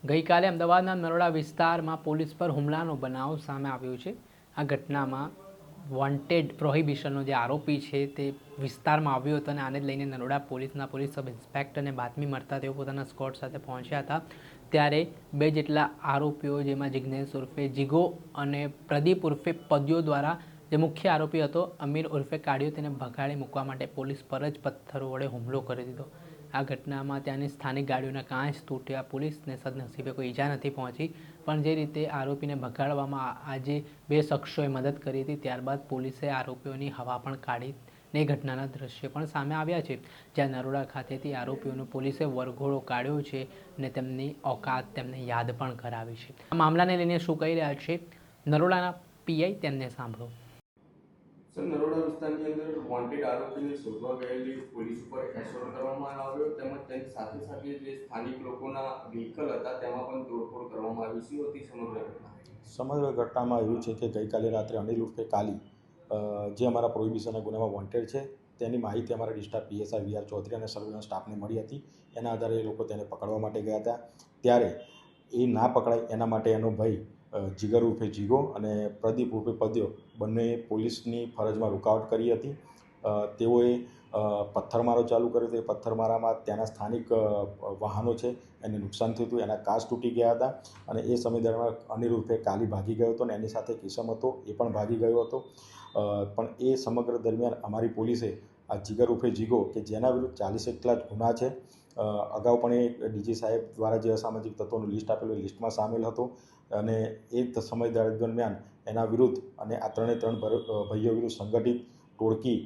ગઈકાલે અમદાવાદના નરોડા વિસ્તારમાં પોલીસ પર હુમલાનો બનાવ સામે આવ્યો છે। આ ઘટનામાં વોન્ટેડ પ્રોહિબિશનનો જે આરોપી છે તે વિસ્તારમાં આવ્યો હતો અને આને લઈને નરોડા પોલીસના પોલીસ સબ ઇન્સ્પેક્ટરને બાતમી મળતા તેઓ પોતાના સ્કોડ સાથે પહોંચ્યા હતા। ત્યારે બે જેટલા આરોપીઓ, જેમાં જિગ્નેશ ઉર્ફે જીગો અને પ્રદીપ ઉર્ફે પદ્યો દ્વારા જે મુખ્ય આરોપી હતો અમીર ઉર્ફે કાળિયો, તેને ભગાડી મૂકવા માટે પોલીસ પર જ પથ્થરો વડે હુમલો કરી દીધો। આ ઘટનામાં ત્યાંની સ્થાનિક ગાડીઓના કાંચ તૂટ્યા। પોલીસને સદનસીબે કોઈ ઈજા નથી પહોંચી, પણ જે રીતે આરોપીને ભગાડવામાં આજે બે શખ્સોએ મદદ કરી હતી, ત્યારબાદ પોલીસે આરોપીઓની હવા પણ કાઢીને ઘટનાના દ્રશ્યો પણ સામે આવ્યા છે, જ્યાં નરોડા ખાતેથી આરોપીઓનો પોલીસે વરઘોડો કાઢ્યો છે અને તેમની औकात તેમને યાદ પણ કરાવી છે। આ મામલાને લઈને શું કહી રહ્યા છે નરોડાના પીઆઈ, તેમને સાંભળો। સર, નરોડા વિસ્તારની અંદર વોન્ટેડ આરોપીને શોધવા ગયેલી પોલીસ ઉપર એસોલ્ટ કરવામાં આવ્યો, તેમજ તેની સાથે સાથે જે સ્થાનિક લોકોના વ્હીકલ હતા તેમાં પણ તોડફોડ કરવામાં આવી। શું હતી સમગ્ર ઘટના? સમગ્ર ઘટનામાં એવું છે કે ગઈકાલે રાત્રે અનિલ ઉર્ફે કાલી, જે અમારા પ્રોહિબિશનના ગુનામાં વોન્ટેડ છે, તેની માહિતી અમારા ડિસ્ટ્રિક્ટ પીએસઆઈ વીઆર ચૌધરી અને સર્વેલન્સ સ્ટાફને મળી હતી। એના આધારે એ લોકો તેને પકડવા માટે ગયા હતા। ત્યારે એ ના પકડાય એના માટે એનો ભાઈ જીગર ઉર્ફે જીગો અને પ્રદીપ ઉર્ફે પદ્યો બંને પોલીસની ફરજમાં રૂકાવટ કરી હતી। તેઓએ પથ્થરમારો ચાલુ કર્યો હતો। એ પથ્થરમારામાં ત્યાંના સ્થાનિક વાહનો છે એને નુકસાન થયું હતું, એના કાચ તૂટી ગયા હતા અને એ સમય દરમિયાન અનિલ ઉર્ફે કાલી ભાગી ગયો હતો અને એની સાથે કિસમ હતો, એ પણ ભાગી ગયો હતો। પણ એ સમગ્ર દરમિયાન અમારી પોલીસે આ જીગર ઉર્ફે જીગો, કે જેના વિરુદ્ધ 40 જેટલા ગુના છે, અગાઉ પણ એ ડીજી સાહેબ દ્વારા જે અસામાજિક તત્વોનું લિસ્ટ આપેલું એ લિસ્ટમાં સામેલ હતો અને એ સમય દરમિયાન એના વિરુદ્ધ અને આ ત્રણ ભાઈઓ વિરુદ્ધ સંગઠિત ટોળકી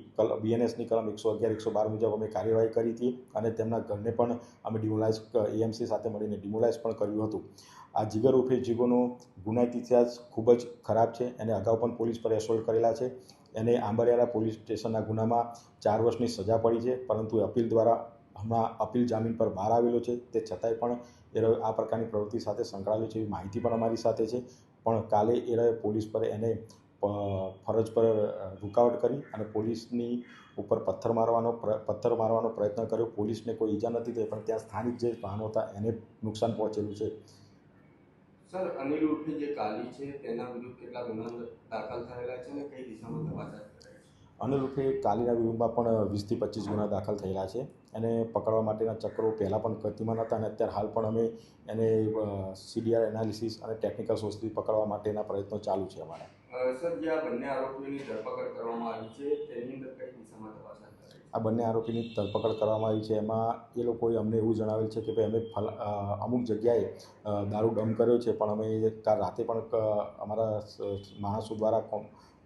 બીએનએસની કલમ 111, 112 મુજબ અમે કાર્યવાહી કરી હતી અને તેમના ઘરને પણ અમે ડિમોલાઇઝ એએમસી સાથે મળીને ડિમોલાઇઝ પણ કર્યું હતું। આ જીગર ઉર્ફે જીગોનો ગુનાહિત ઇતિહાસ ખૂબ જ ખરાબ છે। એને અગાઉ પણ પોલીસ પર એસોલ્ટ કરેલા છે। એને આંબરિયાળા પોલીસ સ્ટેશનના ગુનામાં 4 વર્ષની સજા પડી છે, પરંતુ અપીલ દ્વારા હમણાં અપીલ જામીન પર બહાર આવેલો છે। તે છતાંય પણ એ આ પ્રકારની પ્રવૃત્તિ સાથે સંકળાયેલો છે એવી માહિતી પણ અમારી સાથે છે। પણ કાલે એ પોલીસ પર એને ફરજ પર રૂકાવટ કરી અને પોલીસની ઉપર પથ્થર મારવાનો પ્રયત્ન કર્યો। પોલીસને કોઈ ઈજા નથી થઈ, પણ ત્યાં સ્થાનિક જે વાહનો હતા એને નુકસાન પહોંચેલું છે। સર, અનિલ ઉર્ફે જે કાલી છે તેના વિરુદ્ધ કેટલા ગુના દાખલ થયેલા છે અને કઈ દિશામાં તપાસ હાથ ધરાઈ છે? અનિલ ઉર્ફે કાલીના વિરુદ્ધમાં પણ 20 થી 25 ગુના દાખલ થયેલા છે। એને પકડવા માટેના ચક્રો પહેલાં પણ ગતિમાન હતા અને અત્યારે હાલ પણ અમે એને સીડીઆર એનાલિસિસ અને ટેકનિકલ સોર્સથી પકડવા માટેના પ્રયત્નો ચાલુ છે અમારા। સર, જે આ બંને આરોપીઓની ધરપકડ કરવામાં આવી છે તેની અંદર કઈ દિશામાં તપાસ હાથ ધરાઈ છે? આ બંને આરોપીની ધરપકડ કરવામાં આવી છે। એમાં એ લોકોએ અમને એવું જણાવેલ છે કે ભાઈ અમે અમુક જગ્યાએ દારૂ ડમ્પ કર્યો છે, પણ અમે કાલ રાતે પણ અમારા માણસો દ્વારા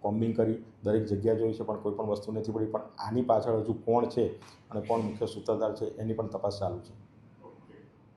કોમ્બિંગ કરી દરેક જગ્યા જોઈ છે, પણ કોઈ પણ વસ્તુ નથી પડી। પણ આની પાછળ હજુ કોણ છે અને કોણ મુખ્ય સૂત્રધાર છે એની પણ તપાસ ચાલુ છે।